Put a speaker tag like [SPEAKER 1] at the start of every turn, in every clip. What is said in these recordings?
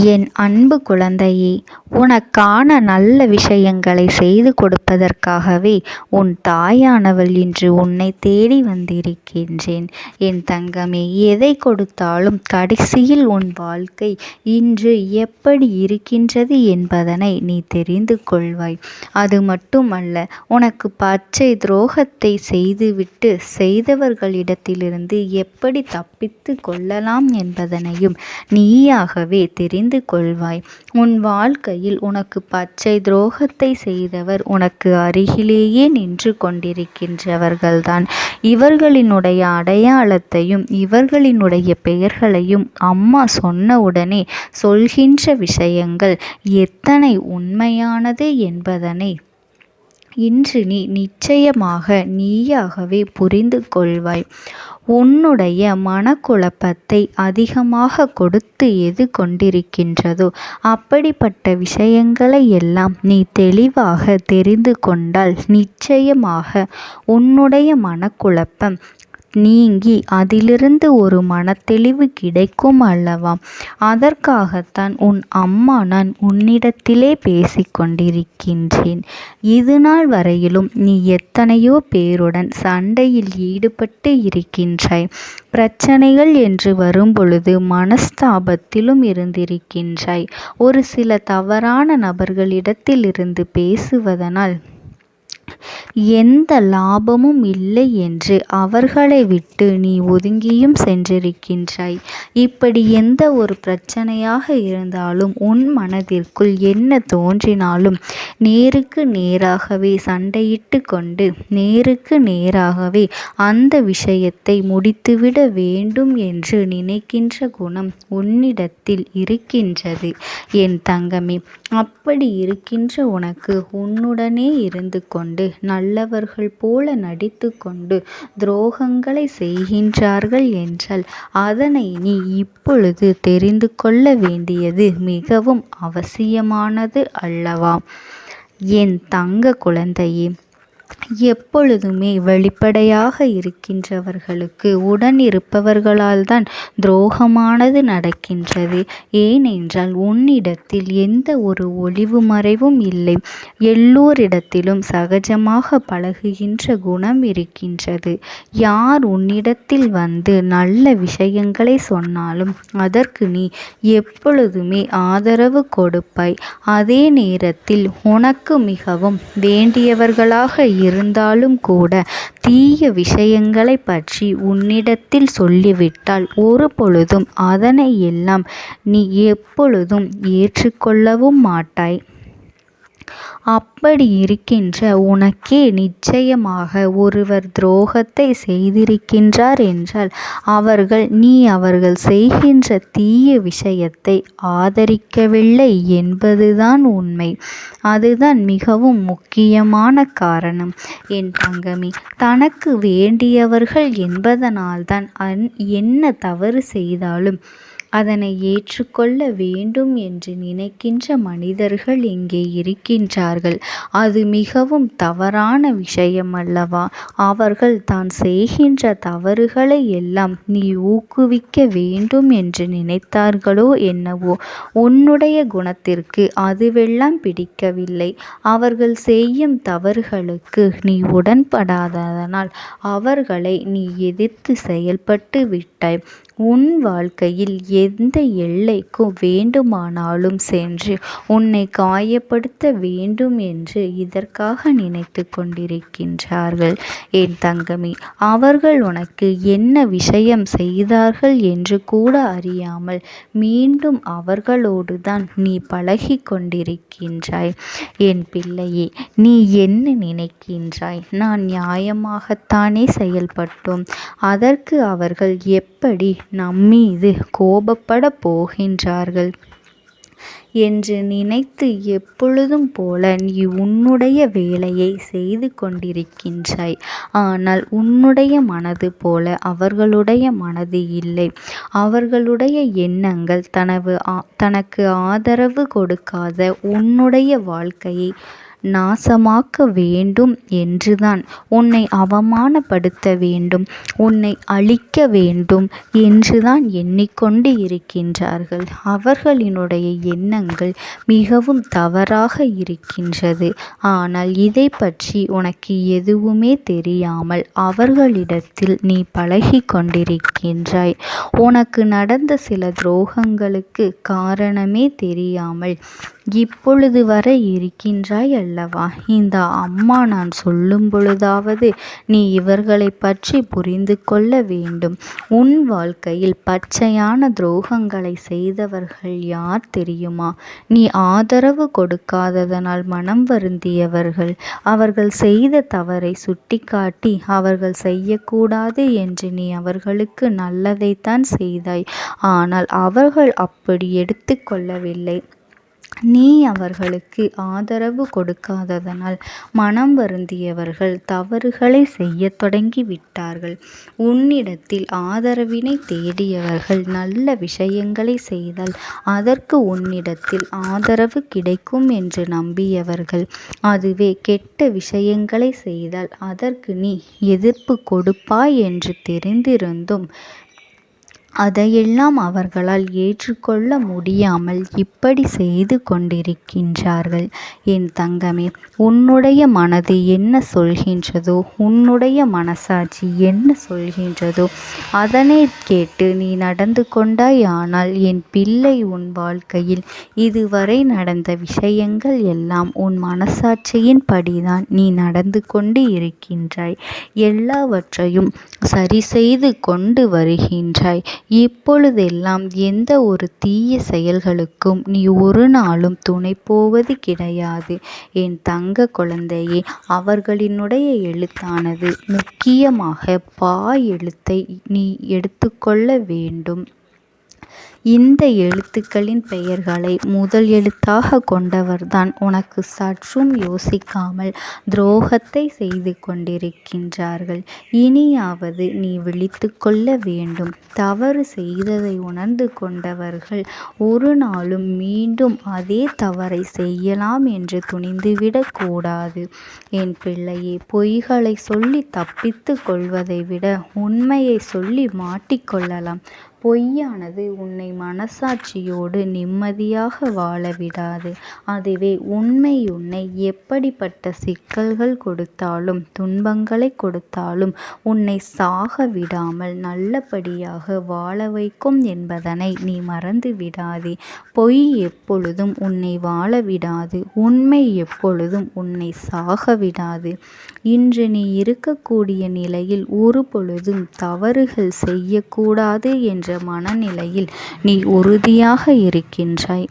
[SPEAKER 1] என் அன்பு குழந்தையே, உனக்கான நல்ல விஷயங்களை செய்து கொடுப்பதற்காகவே உன் தாயானவள் இன்று உன்னை தேடி வந்திருக்கின்றேன். என் தங்கமே, எதை கொடுத்தாலும் கடைசியில் உன் வாழ்க்கை இன்று எப்படி இருக்கின்றது என்பதனை நீ தெரிந்து கொள்வாய். அது மட்டுமல்ல, உனக்கு பச்சை துரோகத்தை செய்துவிட்டு செய்தவர்களிடத்திலிருந்து எப்படி தப்பித்து கொள்ளலாம் என்பதனையும் நீயாகவே தெரிந்து கொள்வாய். உன் வாழ்க்கையில் உனக்கு பச்சை துரோகத்தை செய்தவர் உனக்கு அருகிலேயே நின்று கொண்டிருக்கின்றவர்கள்தான். இவர்களினுடைய அடையாளத்தையும் இவர்களினுடைய பெயர்களையும் அம்மா சொன்னவுடனே சொல்கின்ற விஷயங்கள் எத்தனை உண்மையானது என்பதனை இன்று நீ நிச்சயமாக நீயாகவே புரிந்து கொள்வாய். உன்னுடைய மனக்குழப்பத்தை அதிகமாக கொடுத்து எது கொண்டிருக்கின்றதோ அப்படிப்பட்ட விஷயங்களை எல்லாம் நீ தெளிவாக தெரிந்து கொண்டால் நிச்சயமாக உன்னுடைய மனக்குழப்பம் நீங்கி அதிலிருந்து ஒரு மனத்தெளிவு கிடைக்கும் அல்லவா? அதற்காகத்தான் உன் அம்மா நான் உன்னிடத்திலே பேசிக்கொண்டிருக்கின்றேன். இது நாள் வரையிலும் நீ எத்தனையோ பேருடன் சண்டையில் ஈடுபட்டு இருக்கின்றாய். பிரச்சனைகள் என்று வரும்பொழுது மனஸ்தாபத்திலும் இருந்திருக்கின்றாய். ஒரு சில தவறான நபர்களிடத்திலிருந்து பேசுவதனால் எந்த லாபமும் இல்லை என்று அவர்களை விட்டு நீ ஒதுங்கியும் சென்றிருக்கின்றாய். இப்படி எந்த ஒரு பிரச்சனையாக இருந்தாலும் உன் மனதிற்குள் என்ன தோன்றினாலும் நேருக்கு நேராகவே சண்டையிட்டு கொண்டு நேருக்கு நேராகவே அந்த விஷயத்தை முடித்துவிட வேண்டும் என்று நினைக்கின்ற குணம் உன்னிடத்தில் இருக்கின்றது என் தங்கமே. அப்படி இருக்கின்ற உனக்கு உன்னுடனே இருந்து கொண்டு நல்லவர்கள் போல நடித்து கொண்டு துரோகங்களை செய்கின்றார்கள் என்றால் அதனை நீ இப்பொழுது தெரிந்து கொள்ள வேண்டியது மிகவும் அவசியமானது அல்லவா? என் தங்க குழந்தையே, எப்பொழுதுமே வெளிப்படையாக இருக்கின்றவர்களுக்கு உடன் இருப்பவர்களால் தான் துரோகமானது நடக்கின்றது. ஏனென்றால் உன்னிடத்தில் எந்த ஒரு ஒளிவு மறைவும் இல்லை. எல்லோரிடத்திலும் சகஜமாக பழகுகின்ற குணம் இருக்கின்றது. யார் உன்னிடத்தில் வந்து நல்ல விஷயங்களை சொன்னாலும் அதற்கு நீ எப்பொழுதுமே ஆதரவு கொடுப்பாய். அதே நேரத்தில் உனக்கு மிகவும் வேண்டியவர்களாக இருந்தாலும் கூட தீய விஷயங்களை பற்றி உன்னிடத்தில் சொல்லிவிட்டால் ஒரு பொழுதும் அதனை எல்லாம் நீ எப்பொழுதும் ஏற்றுக்கொள்ளவும் மாட்டாய். அப்படி இருக்கின்ற உனக்கே நிச்சயமாக ஒருவர் துரோகத்தை செய்திருக்கின்றார் என்றால் அவர்கள் செய்கின்ற தீய விஷயத்தை ஆதரிக்கவில்லை என்பதுதான் உண்மை. அதுதான் மிகவும் முக்கியமான காரணம் என் தங்கமே. தனக்கு வேண்டியவர்கள் என்பதனால்தான் என்ன தவறு செய்தாலும் அதனை ஏற்றுக்கொள்ள வேண்டும் என்று நினைக்கின்ற மனிதர்கள் இங்கே இருக்கின்றார்கள். அது மிகவும் தவறான விஷயம் அல்லவா? அவர்கள் தான் செய்கின்ற தவறுகளை எல்லாம் நீ ஊக்குவிக்க வேண்டும் என்று நினைத்தார்களோ என்னவோ? உன்னுடைய குணத்திற்கு அதுவெல்லாம் பிடிக்கவில்லை. அவர்கள் செய்யும் தவறுகளுக்கு நீ உடன்படாததனால் அவர்களை நீ எதிர்த்து செயல்பட்டு விட்டாய். உன் வாழ்க்கையில் எந்த எல்லைக்கு வேண்டுமானாலும் சென்று உன்னை காயப்படுத்த வேண்டும் என்று இதற்காக நினைத்து கொண்டிருக்கின்றார்கள் என் தங்கமே. அவர்கள் உனக்கு என்ன விஷயம் செய்தார்கள் என்று கூட அறியாமல் மீண்டும் அவர்களோடு தான் நீ பழகி கொண்டிருக்கின்றாய். என் பிள்ளையே, நீ என்ன நினைக்கின்றாய்? நான் நியாயமாகத்தானே செயல்பட்டோம். அதற்கு அவர்கள் எப்படி நம்மீது கோபப்பட போகின்றார்கள் என்று நினைத்து எப்பொழுதும் போல நீ உன்னுடைய வேலையை செய்து கொண்டிருக்கின்றாய். ஆனால் உன்னுடைய மனது போல அவர்களுடைய மனது இல்லை. அவர்களுடைய எண்ணங்கள் தனக்கு ஆதரவு கொடுக்காத உன்னுடைய வாழ்க்கையை நாசமாக்க வேண்டும் என்றுதான், உன்னை அவமானப்படுத்த வேண்டும், உன்னை அழிக்க வேண்டும் என்றுதான் எண்ணிக்கொண்டு இருக்கின்றார்கள். அவர்களினுடைய எண்ணங்கள் மிகவும் தவறாக இருக்கின்றது. ஆனால் இதை பற்றி உனக்கு எதுவுமே தெரியாமல் அவர்களிடத்தில் நீ பழகி கொண்டிருக்கின்றாய். உனக்கு நடந்த சில துரோகங்களுக்கு காரணமே தெரியாமல் இப்பொழுது வரை இருக்கின்றாய் அல்லவா? இந்த அம்மா நான் சொல்லும் பொழுதாவது நீ இவர்களை பற்றி புரிந்து கொள்ள வேண்டும். உன் வாழ்க்கையில் பச்சையான துரோகங்களை செய்தவர்கள் யார் தெரியுமா? நீ ஆதரவு கொடுக்காததனால் மனம் வருந்தியவர்கள். அவர்கள் செய்த தவறை சுட்டிக்காட்டி அவர்கள் செய்யக்கூடாது என்று நீ அவர்களுக்கு நல்லதைத்தான் செய்தாய். ஆனால் அவர்கள் அப்படி எடுத்து கொள்ளவில்லை. நீ அவர்களுக்கு ஆதரவு கொடுக்காததனால் மனம் வருந்தியவர்கள் தவறுகளை செய்ய தொடங்கி விட்டார்கள். உன்னிடத்தில் ஆதரவினை தேடியவர்கள் நல்ல விஷயங்களை செய்தால் அதற்கு உன்னிடத்தில் ஆதரவு கிடைக்கும் என்று நம்பியவர்கள், அதுவே கெட்ட விஷயங்களை செய்தால் அதற்கு நீ எதிர்ப்பு கொடுப்பாய் என்று தெரிந்திருந்தும் அதையெல்லாம் அவர்களால் ஏற்றுக்கொள்ள முடியாமல் இப்படி செய்து கொண்டிருக்கின்றார்கள். என் தங்கமே, உன்னுடைய மனது என்ன சொல்கின்றதோ, உன்னுடைய மனசாட்சி என்ன சொல்கின்றதோ அதனை கேட்டு நீ நடந்து கொண்டாயானால் என் பிள்ளை, உன் வாழ்க்கையில் இதுவரை நடந்த விஷயங்கள் எல்லாம் உன் மனசாட்சியின் படிதான் நீ நடந்து கொண்டு இருக்கின்றாய். எல்லாவற்றையும் சரி செய்து கொண்டு வருகின்றாய். இப்பொழுதெல்லாம் எந்த ஒரு தீய செயல்களுக்கும் நீ ஒரு நாளும் துணை போவது கிடையாது. என் தங்க குழந்தையே, அவர்களினுடைய எழுத்தானது முக்கியமாக பா எழுத்தை நீ எடுத்துக்கொள்ள வேண்டும். இந்த எழுத்துக்களின் பெயர்களை முதல் எழுத்தாக கொண்டவர்தான் உனக்கு சற்றும் யோசிக்காமல் துரோகத்தை செய்து கொண்டிருக்கின்றார்கள். இனியாவது நீ விழித்து கொள்ள வேண்டும். தவறு செய்ததை உணர்ந்து கொண்டவர்கள் ஒரு நாளும் மீண்டும் அதே தவறை செய்யலாம் என்று துணிந்துவிடக் கூடாது. என் பிள்ளையே, பொய்களை சொல்லி தப்பித்து கொள்வதை விட உண்மையை சொல்லி மாட்டிக்கொள்ளலாம். பொய்யானது உன்னை மனசாட்சியோடு நிம்மதியாக வாழ விடாது. அதுவே உண்மை உன்னை எப்படிப்பட்ட சிக்கல்கள் கொடுத்தாலும் துன்பங்களை கொடுத்தாலும் உன்னை சாக விடாமல் நல்லபடியாக வாழ வைக்கும் என்பதனை நீ மறந்து விடாதே. பொய் எப்பொழுதும் உன்னை வாழ விடாது. உண்மை எப்பொழுதும் உன்னை சாக விடாது. இன்று நீ இருக்கக்கூடிய நிலையில் ஒரு பொழுதும் தவறுகள் செய்யக்கூடாது என்ற மனநிலையில் நீ உறுதியாக இருக்கின்றாய்.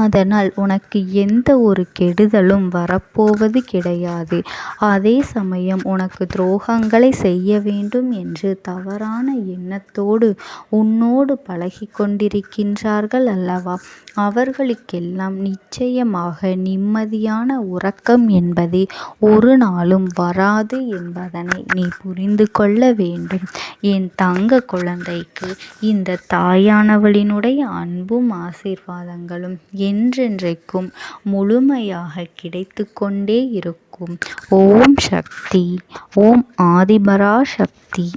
[SPEAKER 1] அதனால் உனக்கு எந்த ஒரு கெடுதலும் வரப்போவது கிடையாது. அதே சமயம் உனக்கு துரோகங்களை செய்ய வேண்டும் என்று தவறான எண்ணத்தோடு உன்னோடு பழகி கொண்டிருக்கின்றார்கள் அல்லவா? அவர்களுக்கெல்லாம் நிச்சயமாக நிம்மதியான உறக்கம் என்பதே ஒரு நாளும் வராது என்பதனை நீ புரிந்து கொள்ள வேண்டும். என் தங்க குழந்தைக்கு இந்த தாயானவளினுடைய அன்பும் ஆசீர்வாதங்களும் என்றென்றைக்கும் முழுமையாக கிடைத்து கொண்டே இருக்கும். ஓம் சக்தி. ஓம் ஆதிபராசக்தி.